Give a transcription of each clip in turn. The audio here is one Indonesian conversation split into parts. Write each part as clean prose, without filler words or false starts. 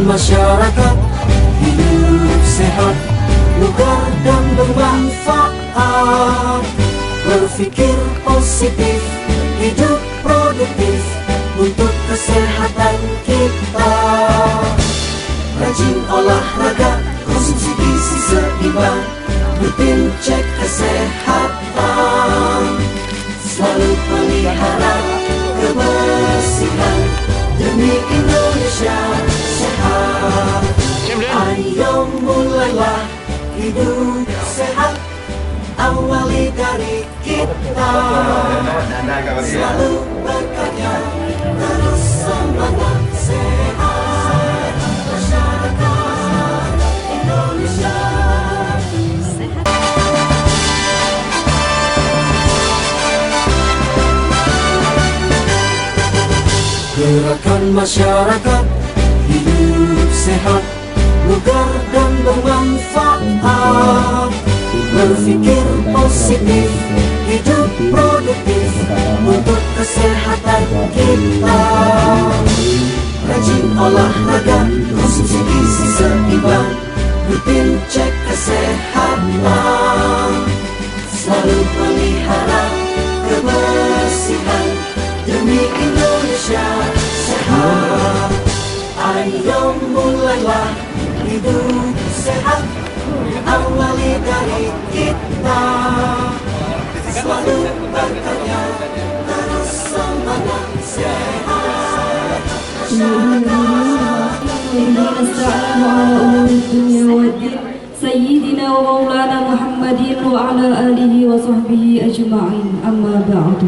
masyarakat hidup sehat, lugar dan bermanfaat. Berpikir positif, hidup produktif untuk kesehatan kita. Rajin olahraga, konsumsi gizi seimbang, rutin cek kesehatan. Selalu pelihara kebersihan demi Indonesia sehat. Ayo mulailah hidup sehat, awali dari kita. Selalu berkarya, terus semangat, sehat masyarakat Indonesia. Gerakan masyarakat hidup sehat, lugar dan bermanfaat. Berpikir positif, hidup produktif untuk kesehatan kita. Rajin olahraga, konsumsi gizi seimbang, rutin cek kesehatan. Selalu pelihara kebersihan demi Indonesia sehat. Ayo mulailah hidup sehat, awali dari kita. Selalu berkarya, terus semangat, sehat masyarakat Indonesia. Sayyidina wa maulana Muhammadin wa ala alihi wa sahbihi ajma'in, amma ba'du.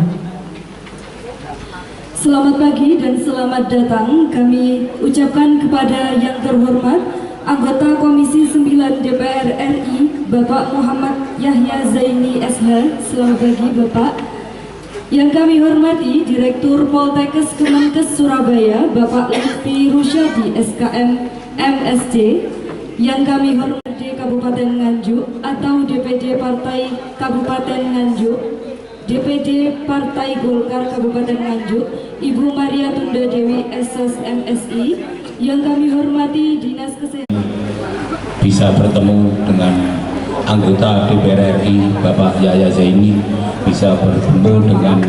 Selamat pagi dan selamat datang kami ucapkan kepada yang terhormat anggota Komisi 9 DPR RI Bapak Muhammad Yahya Zaini SH. Selamat pagi Bapak. Yang kami hormati Direktur Poltekkes Kemenkes Surabaya Bapak Lutfi Rusyadi SKM MSc. Yang kami hormati Kabupaten Nganjuk atau DPD Partai Kabupaten Nganjuk, DPD Partai Golkar Kabupaten Nganjuk Ibu Maria Tunda Dewi SS MSI. Yang kami hormati Dinas Kesehatan. Bisa bertemu dengan anggota DPR RI Bapak Yahya Zaini, bisa bertemu dengan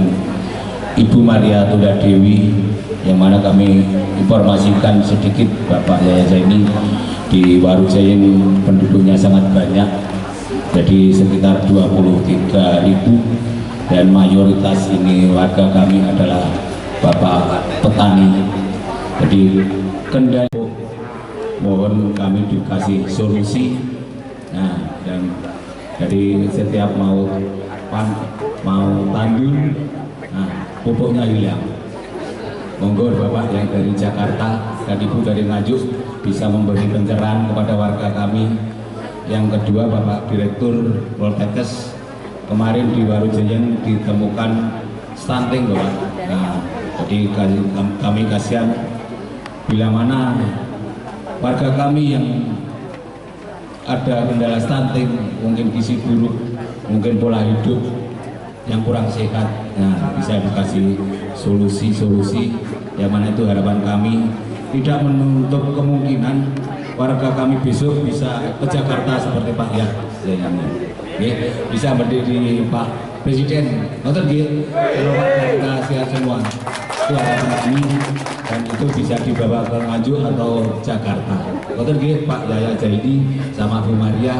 Ibu Maria Tunda Dewi, yang mana kami informasikan sedikit Bapak Yahya Zaini di Warujayin penduduknya sangat banyak, jadi sekitar 23.000, dan mayoritas ini warga kami adalah Bapak petani. Jadi kendali mohon kami dikasih solusi. Nah, dan jadi setiap mau tandur, nah pupuknya hilang. Monggo Bapak yang dari Jakarta dan Ibu dari Nganjuk bisa memberi pencerahan kepada warga kami. Yang kedua, Bapak Direktur Poltekkes, kemarin di Warujayin ditemukan stunting Bapak. Nah, jadi kami kasihan bila mana warga kami yang ada kendala stunting, mungkin gizi buruk, mungkin pola hidup yang kurang sehat. Nah, bisa dikasih solusi-solusi, yang mana itu harapan kami. Tidak menutup kemungkinan warga kami besok bisa ke Jakarta seperti Pak Yahya. Bisa berdiri Pak Presiden, nonton gitu, kalau kita sehat semua. Itu harapan kami, dan itu bisa dibawa ke Nganjuk atau Jakarta. Nonton gitu Pak Yahya Zaini sama Bu Maria,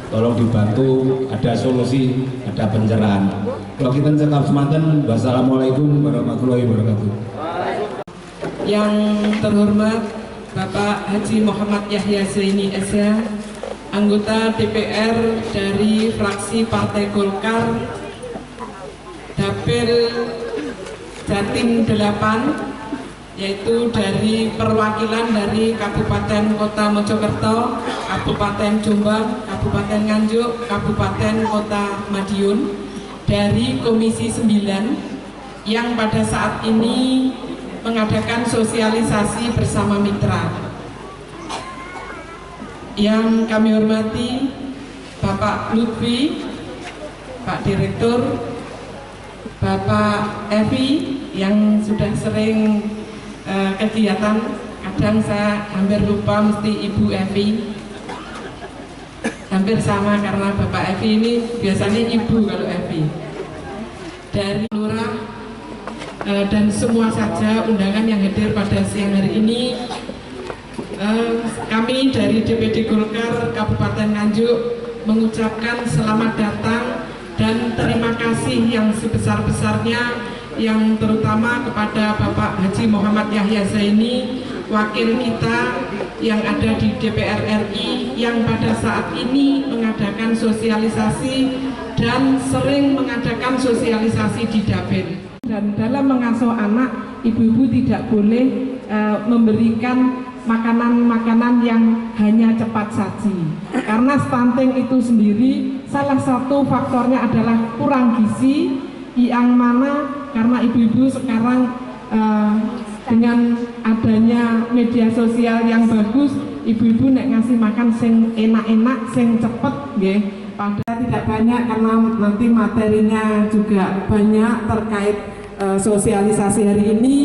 tolong dibantu, ada solusi, ada pencerahan. Kalau kita cakap semanten, wassalamualaikum warahmatullahi wabarakatuh. Yang terhormat Bapak Haji Muhammad Yahya Zaini SH, anggota DPR dari fraksi Partai Golkar, Dapil Jatim 8, yaitu dari perwakilan dari Kabupaten Kota Mojokerto, Kabupaten Jombang, Kabupaten Nganjuk, Kabupaten Kota Madiun, dari Komisi 9 yang pada saat ini mengadakan sosialisasi bersama mitra. Yang kami hormati Bapak Lutfi, Pak Direktur, Bapak Evi yang sudah sering kegiatan kadang saya hampir lupa mesti Ibu Evi. Hampir sama karena Bapak Evi ini biasanya Ibu kalau Evi. Dari Lurah dan semua saja undangan yang hadir pada siang hari ini, kami dari DPD Golkar Kabupaten Nganjuk mengucapkan selamat datang dan terima kasih yang sebesar-besarnya, yang terutama kepada Bapak Haji Muhammad Yahya Zaini, wakil kita yang ada di DPR RI, yang pada saat ini mengadakan sosialisasi dan sering mengadakan sosialisasi di Dapil. Dan dalam mengasuh anak, ibu-ibu tidak boleh memberikan makanan-makanan yang hanya cepat saji, karena stunting itu sendiri salah satu faktornya adalah kurang gizi, yang mana karena ibu-ibu sekarang dengan adanya media sosial yang bagus, ibu-ibu nek ngasih makan sing enak-enak, sing cepet nggih. Padahal tidak banyak karena nanti materinya juga banyak terkait sosialisasi hari ini.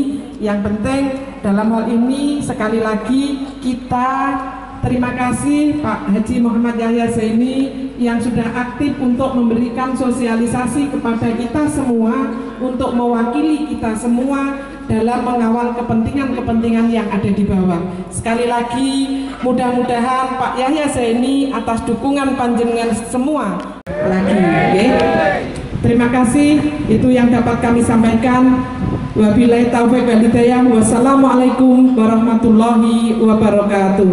Yang penting dalam hal ini sekali lagi kita terima kasih Pak Haji Muhammad Yahya Zaini yang sudah aktif untuk memberikan sosialisasi kepada kita semua, untuk mewakili kita semua dalam mengawal kepentingan-kepentingan yang ada di bawah. Sekali lagi mudah-mudahan Pak Yahya Zaini atas dukungan panjenengan semua lagi, okay? Terima kasih, itu yang dapat kami sampaikan. Wabillahi taufiq wal hidayah. Wassalamualaikum warahmatullahi wabarakatuh.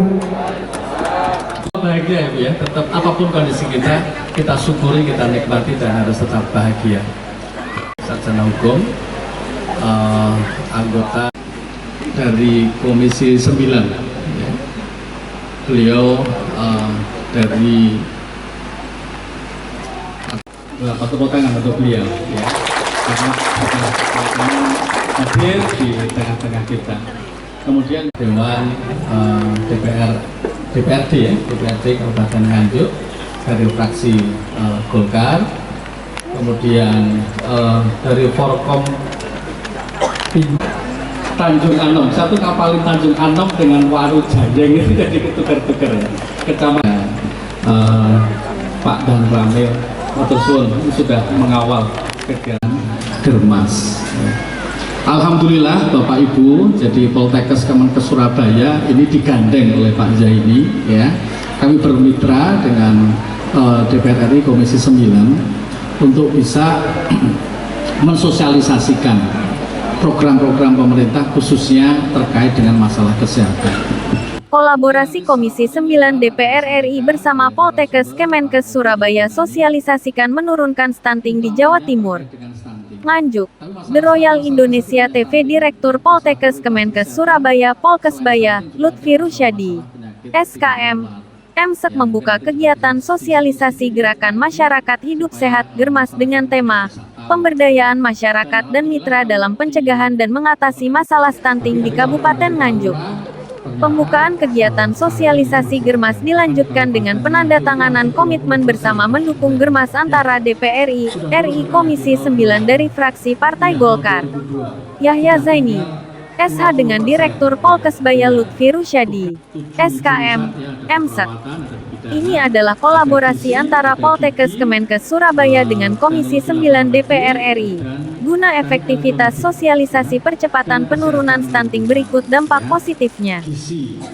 Bahagia Ibu ya, tetap apapun kondisi kita syukuri, kita nikmati dan harus tetap bahagia. Sarjana hukum, anggota dari Komisi 9 ya. Beliau dari tepuk tangan untuk beliau ya, karena hadir di tengah-tengah kita. Kemudian Dewan DPRD ya, DPRD Kabupaten Nganjuk dari fraksi Golkar, kemudian dari Forkom Tanjung Anom, satu kapalin Tanjung Anom dengan Waru Jayeng itu jadi ketukar-tukar ya. Kecamatan Pak Dan Ramil Matursun sudah mengawal kegiatan Germas. Alhamdulillah Bapak Ibu, jadi Poltekkes Kemenkes Surabaya ini digandeng oleh Pak Zaini ya. Kami bermitra dengan DPR RI Komisi 9 untuk bisa mensosialisasikan program-program pemerintah khususnya terkait dengan masalah kesehatan. Kolaborasi Komisi 9 DPR RI bersama Poltekkes Kemenkes Surabaya sosialisasikan menurunkan stunting di Jawa Timur. Nganjuk, The Royal Indonesia TV Direktur Poltekkes Kemenkes Surabaya Polkesbaya, Lutfi Rusyadi, SKM, MSek membuka kegiatan sosialisasi gerakan masyarakat hidup sehat Germas dengan tema pemberdayaan masyarakat dan mitra dalam pencegahan dan mengatasi masalah stunting di Kabupaten Nganjuk. Pembukaan kegiatan sosialisasi Germas dilanjutkan dengan penandatanganan komitmen bersama mendukung Germas antara DPR RI Komisi 9 dari fraksi Partai Golkar, Yahya Zaini, SH dengan Direktur Polkesbaya Lutfi Rusyadi, SKM, MSek. Ini adalah kolaborasi antara Poltekkes Kemenkes Surabaya dengan Komisi 9 DPR RI, guna efektivitas sosialisasi percepatan penurunan stunting. Berikut dampak positifnya.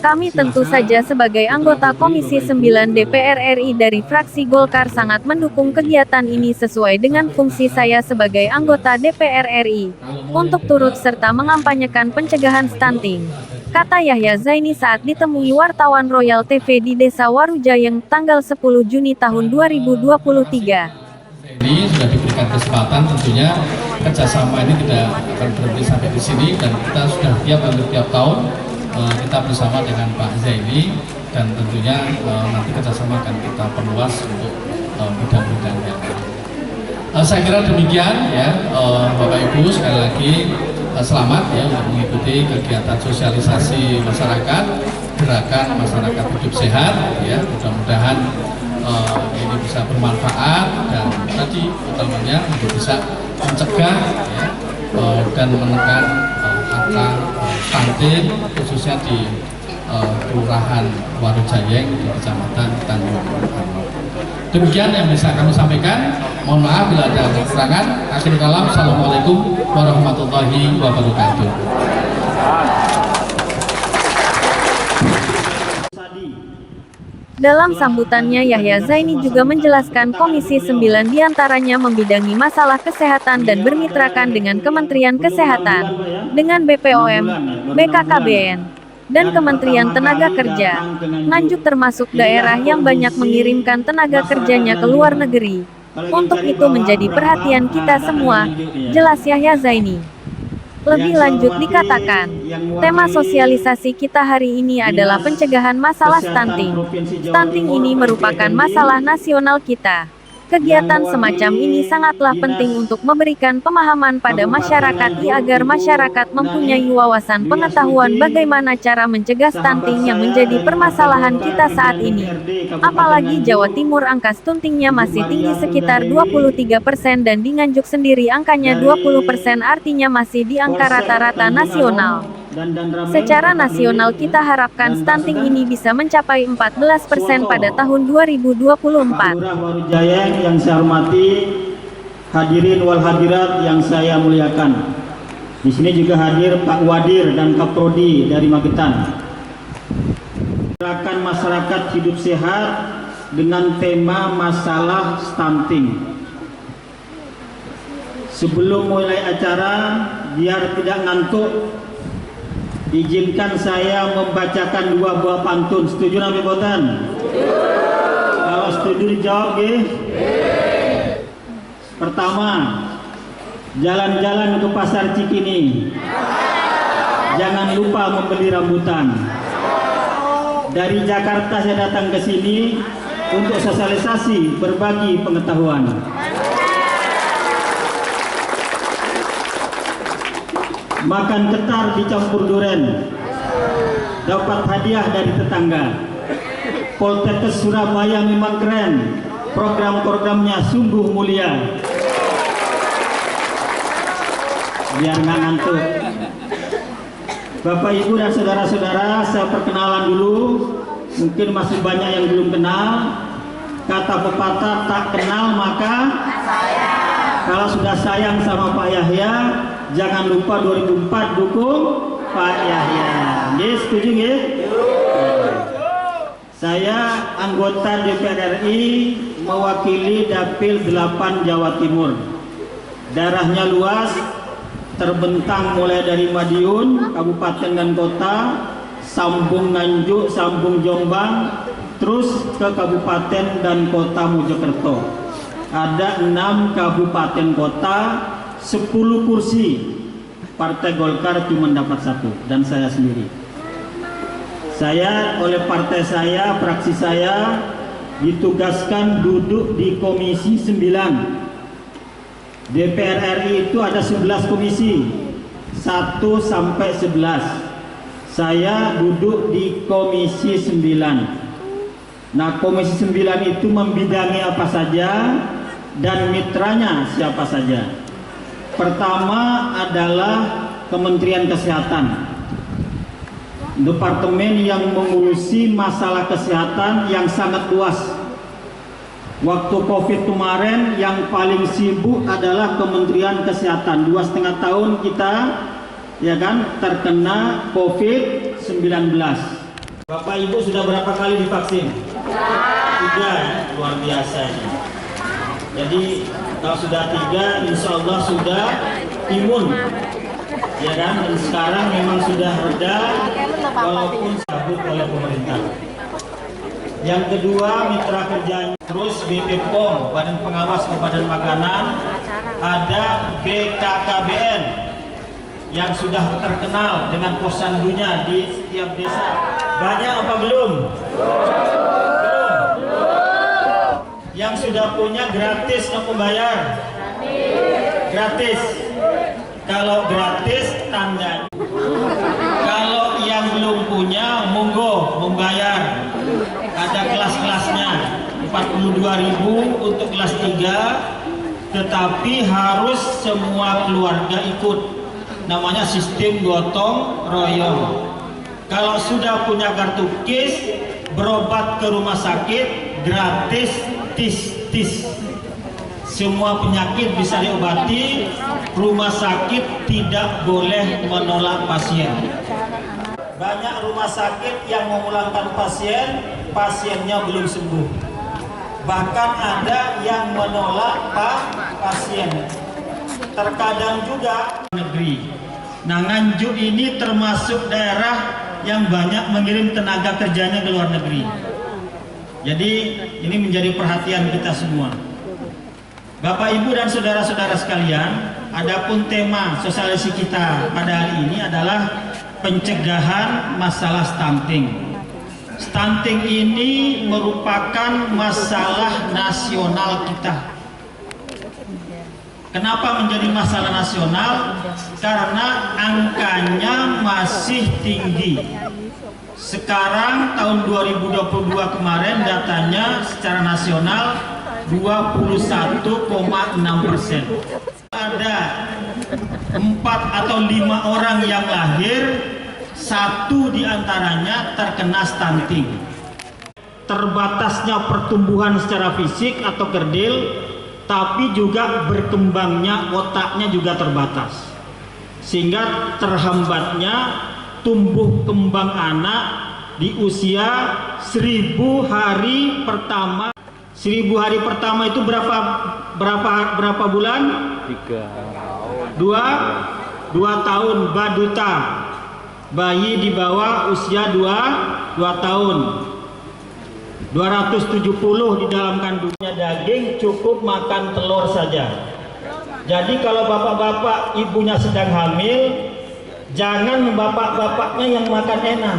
Kami tentu saja sebagai anggota Komisi 9 DPR RI dari fraksi Golkar sangat mendukung kegiatan ini sesuai dengan fungsi saya sebagai anggota DPR RI, untuk turut serta mengampanyekan pencegahan stunting, kata Yahya Zaini saat ditemui wartawan Royal TV di Desa Waru Jayeng, tanggal 10 Juni tahun 2023. Ini sudah diberikan kesempatan, tentunya kerjasama ini tidak akan berhenti sampai di sini, dan kita sudah tiap tahun kita bersama dengan Pak Zaini, dan tentunya nanti kerjasama akan kita perluas untuk bidang-bidang yang saya kira demikian ya. Bapak Ibu sekali lagi selamat ya untuk mengikuti kegiatan sosialisasi masyarakat, gerakan masyarakat hidup sehat ya. Mudah-mudahan ini bisa bermanfaat, dan tadi utamanya untuk bisa mencegah ya, dan menekan angka stunting khususnya di Kelurahan Warujayeng di Kecamatan Tanjung Anur. Demikian yang bisa kami sampaikan. Mohon maaf bila ada kekurangan. Akhirul kalam, assalamualaikum warahmatullahi wabarakatuh. Dalam sambutannya, Yahya Zaini juga menjelaskan Komisi 9 diantaranya membidangi masalah kesehatan dan bermitrakan dengan Kementerian Kesehatan, dengan BPOM, BKKBN, dan Kementerian Tenaga Kerja. Nganjuk termasuk daerah yang banyak mengirimkan tenaga kerjanya ke luar negeri. Untuk itu menjadi perhatian kita semua, jelas Yahya Zaini. Lebih lanjut dikatakan, tema sosialisasi kita hari ini adalah pencegahan masalah stunting. Stunting ini merupakan masalah nasional kita. Kegiatan semacam ini sangatlah penting untuk memberikan pemahaman pada masyarakat agar masyarakat mempunyai wawasan pengetahuan bagaimana cara mencegah stunting yang menjadi permasalahan kita saat ini. Apalagi Jawa Timur angka stuntingnya masih tinggi sekitar 23% dan di Nganjuk sendiri angkanya 20%, artinya masih di angka rata-rata nasional. Secara nasional kita harapkan stunting ini bisa mencapai 14% pada tahun 2024. Warujayeng yang saya hormati, hadirin wal hadirat yang saya muliakan. Di sini juga hadir Pak Wadir dan Kaprodi dari Magetan. Gerakan masyarakat hidup sehat dengan tema masalah stunting. Sebelum mulai acara, biar tidak ngantuk, izinkan saya membacakan 2 buah pantun. Setuju nabi botan? Kalau setuju dijawab ya. Pertama, jalan-jalan ke pasar Cikini, jangan lupa membeli rambutan. Dari Jakarta saya datang ke sini untuk sosialisasi, berbagi pengetahuan. Makan ketar dicampur duren, dapat hadiah dari tetangga. Poltekkes Surabaya memang keren, program-programnya sungguh mulia. Biar nggak ngantuk. Bapak, Ibu, dan saudara-saudara, saya perkenalan dulu. Mungkin masih banyak yang belum kenal. Kata pepatah, tak kenal maka sayang. Kalau sudah sayang sama Pak Yahya, jangan lupa 2004 dukung Pak Yahya. Nggih, setuju nggih? Saya anggota DPR RI mewakili Dapil 8 Jawa Timur. Daerahnya luas, terbentang mulai dari Madiun, kabupaten dan kota, sambung Nganjuk, sambung Jombang, terus ke kabupaten dan kota Mojokerto. Ada 6 kabupaten kota, 10 kursi. Partai Golkar cuma dapat 1 dan saya sendiri. Saya oleh partai saya, fraksi saya ditugaskan duduk di Komisi 9. DPR RI itu ada 11 komisi, 1 sampai 11. Saya duduk di Komisi 9. Nah, Komisi 9 itu membidangi apa saja dan mitranya siapa saja. Pertama adalah Kementerian Kesehatan, departemen yang mengurusi masalah kesehatan yang sangat luas. Waktu COVID kemarin yang paling sibuk adalah Kementerian Kesehatan. 2,5 tahun kita ya kan terkena COVID-19. Bapak Ibu sudah berapa kali divaksin? 3, luar biasa ini. Jadi kalau sudah 3, insya Allah sudah imun, ya kan? Dan sekarang memang sudah reda, walaupun sabut oleh pemerintah. Yang kedua, mitra kerjanya terus BPOM, Badan Pengawas Obat dan Makanan, ada BKKBN yang sudah terkenal dengan posyandunya di setiap desa. Banyak apa belum? Yang sudah punya gratis atau membayar? Gratis. Kalau gratis tanda. Kalau yang belum punya monggo membayar. Ada kelas-kelasnya 42.000 untuk kelas 3, tetapi harus semua keluarga ikut. namanya sistem gotong royong. Kalau sudah punya kartu KIS, berobat ke rumah sakit gratis, tis. Semua penyakit bisa diobati, rumah sakit tidak boleh menolak pasien. Banyak rumah sakit yang memulangkan pasien, pasiennya belum sembuh. Bahkan ada yang menolak pasien. Terkadang juga negeri. Nah, Nganjuk ini termasuk daerah yang banyak mengirim tenaga kerjanya ke luar negeri. Jadi ini menjadi perhatian kita semua. Bapak, Ibu, dan saudara-saudara sekalian, adapun tema sosialisasi kita pada hari ini adalah pencegahan masalah stunting. Stunting ini merupakan masalah nasional kita. Kenapa menjadi masalah nasional? Karena angkanya masih tinggi. Sekarang tahun 2022 kemarin datanya secara nasional 21,6%. Ada 4 atau 5 orang yang lahir, 1 diantaranya terkena stunting. Terbatasnya pertumbuhan secara fisik atau kerdil, tapi juga berkembangnya otaknya juga terbatas, sehingga terhambatnya tumbuh kembang anak di usia 1000 hari pertama. 1000 hari pertama itu berapa bulan? 2 tahun, baduta, bayi di bawah usia 2 tahun. 270 di dalam kandungnya daging, cukup makan telur saja. Jadi kalau bapak-bapak ibunya sedang hamil, jangan bapak-bapaknya yang makan enak.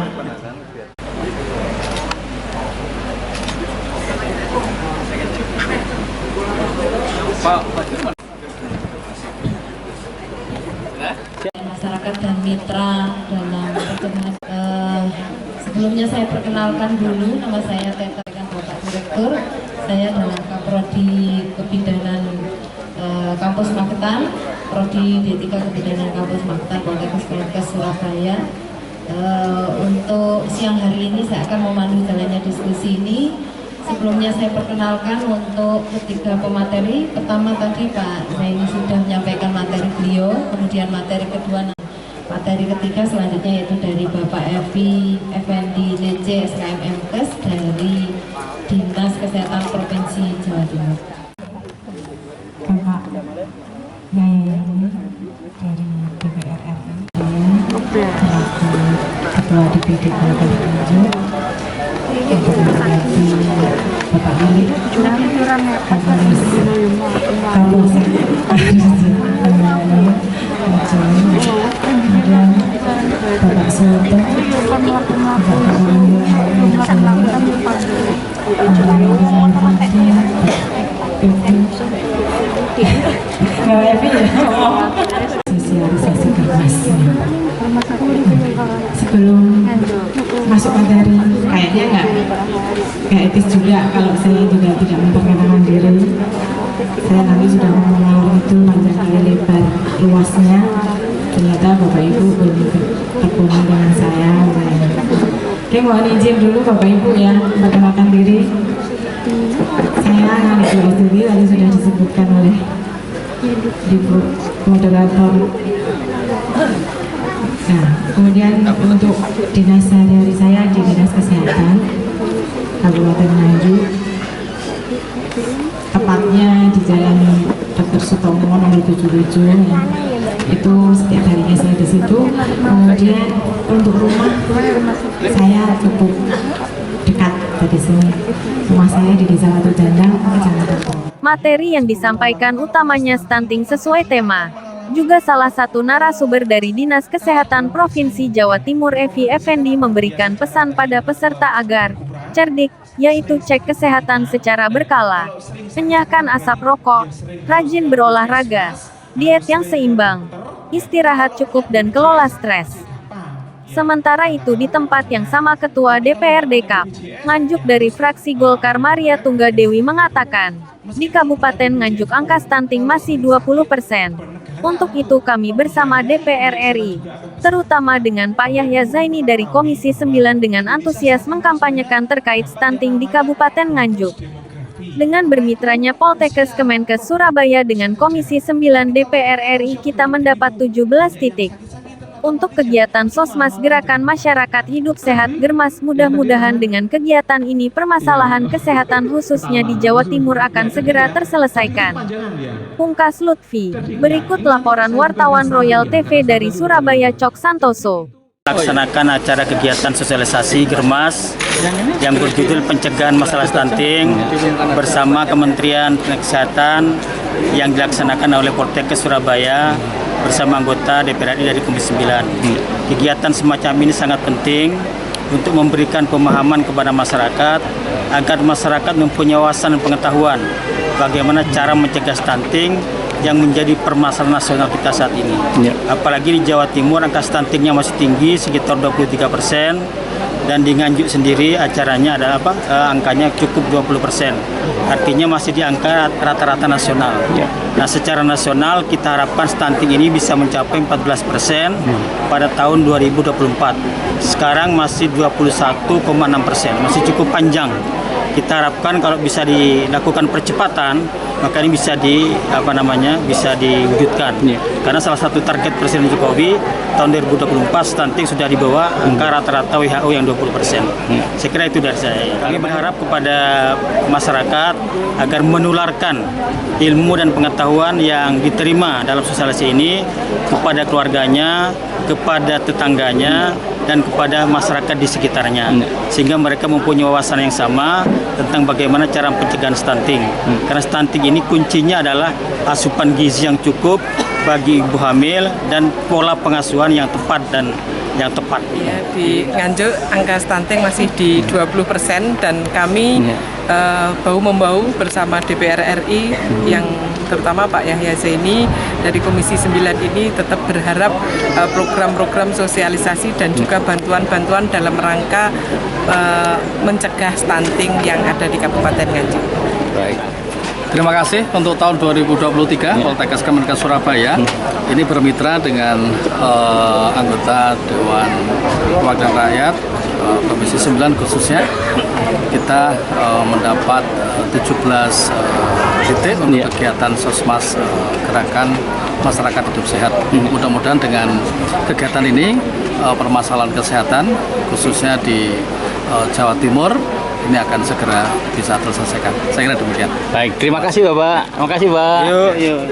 Masyarakat dan mitra dalam pertemuan. Sebelumnya saya perkenalkan dulu, nama saya Teta Bapak Direktur. Saya dalam Kaprodi Kebidanan Kampus Magetan, Prodi D3 Kebidanan Kampus Magetan, Poltekkes Surabaya. Untuk siang hari ini saya akan memandu jalannya diskusi ini. Sebelumnya saya perkenalkan untuk ketiga pemateri. Pertama tadi Pak Zaini sudah menyampaikan materi beliau, kemudian materi kedua, materi ketiga selanjutnya yaitu dari Bapak Evi Effendi DC SKMMkes dari Dinas Kesehatan Provinsi Jawa Timur. Bapak Zaini dari DPR RI, Ketua DPD Kabupaten Nganjuk, untuk menghadapi Bapak Malik, kemudian Bapak Soto, sosialisasi kermasnya. Sebelum masuk materi, kayaknya nggak etis juga kalau saya juga tidak memperkenalkan diri. Saya nanti sudah ngomong itu panjang kali lebar luasnya, ternyata Bapak Ibu belum bertemu dengan saya. Oke, mohon izin dulu Bapak Ibu ya memperkenalkan diri. Saya Nalika Estri, tadi sudah disebutkan oleh Ibu moderator. Nah, kemudian untuk dinas sehari-hari saya di Dinas Kesehatan Kabupaten Nganjuk, tepatnya di Jalan Dr. Sutomo nomor 77 ya. Itu setiap harinya saya di situ. Kemudian untuk rumah saya cukup dekat dari sini. Rumah saya di Desa Watu Dandang, Kecamatan Pol. Materi yang disampaikan utamanya stunting sesuai tema. Juga salah satu narasumber dari Dinas Kesehatan Provinsi Jawa Timur Evi Effendi memberikan pesan pada peserta agar cerdik, yaitu cek kesehatan secara berkala, enyahkan asap rokok, rajin berolahraga, diet yang seimbang, istirahat cukup dan kelola stres. Sementara itu di tempat yang sama Ketua DPRD KAP Nganjuk dari fraksi Golkar Maria Tunggadewi mengatakan, di Kabupaten Nganjuk angka stunting masih 20%. Untuk itu kami bersama DPR RI, terutama dengan Pak Yahya Zaini dari Komisi 9 dengan antusias mengkampanyekan terkait stunting di Kabupaten Nganjuk. Dengan bermitranya Poltekkes Kemenkes Surabaya dengan Komisi 9 DPR RI kita mendapat 17 titik. Untuk kegiatan Sosmas Gerakan Masyarakat Hidup Sehat Germas mudah-mudahan dengan kegiatan ini permasalahan kesehatan khususnya di Jawa Timur akan segera terselesaikan. Pungkas Lutfi. Berikut laporan wartawan Royal TV dari Surabaya Cok Santoso. Laksanakan acara kegiatan sosialisasi Germas yang berjudul pencegahan masalah stunting bersama Kementerian Kesehatan yang dilaksanakan oleh Poltekkes Surabaya bersama anggota DPR RI dari Komisi 9. Kegiatan semacam ini sangat penting untuk memberikan pemahaman kepada masyarakat agar masyarakat mempunyai wawasan dan pengetahuan bagaimana cara mencegah stunting yang menjadi permasalahan nasional kita saat ini. Apalagi di Jawa Timur angka stuntingnya masih tinggi sekitar 23%. Dan di Nganjuk sendiri acaranya adalah angkanya cukup 20%. Artinya masih di angka rata-rata nasional. Nah, secara nasional kita harapkan stunting ini bisa mencapai 14% pada tahun 2024. Sekarang masih 21,6%, masih cukup panjang. Kita harapkan kalau bisa dilakukan percepatan, maka ini bisa bisa diwujudkan. Karena salah satu target Presiden Jokowi tahun 2024 stunting sudah di bawah angka rata-rata WHO yang 20%. Saya kira itu dari saya. Kami berharap kepada masyarakat agar menularkan ilmu dan pengetahuan yang diterima dalam sosialisasi ini kepada keluarganya, kepada tetangganya, dan kepada masyarakat di sekitarnya, sehingga mereka mempunyai wawasan yang sama tentang bagaimana cara pencegahan stunting. Karena stunting ini kuncinya adalah asupan gizi yang cukup bagi ibu hamil dan pola pengasuhan yang tepat dan yang tepat. Ya, di Nganjuk angka stunting masih di 20% dan kami bahu-membahu bersama DPR RI yang terutama Pak Yahya Zaini dari Komisi 9 ini tetap berharap program-program sosialisasi dan juga bantuan-bantuan dalam rangka mencegah stunting yang ada di Kabupaten Nganjuk. Baik. Terima kasih untuk tahun 2023 Poltekkes Kemenkes Surabaya ini bermitra dengan anggota Dewan Perwakilan Rakyat Komisi 9 khususnya kita mendapat 17 titik untuk kegiatan Sosmas Gerakan Masyarakat Hidup Sehat. Mudah-mudahan dengan kegiatan ini permasalahan kesehatan khususnya di Jawa Timur ini akan segera bisa terselesaikan. Saya kira demikian. Baik, terima kasih Bapak. Terima kasih Pak. Yuk.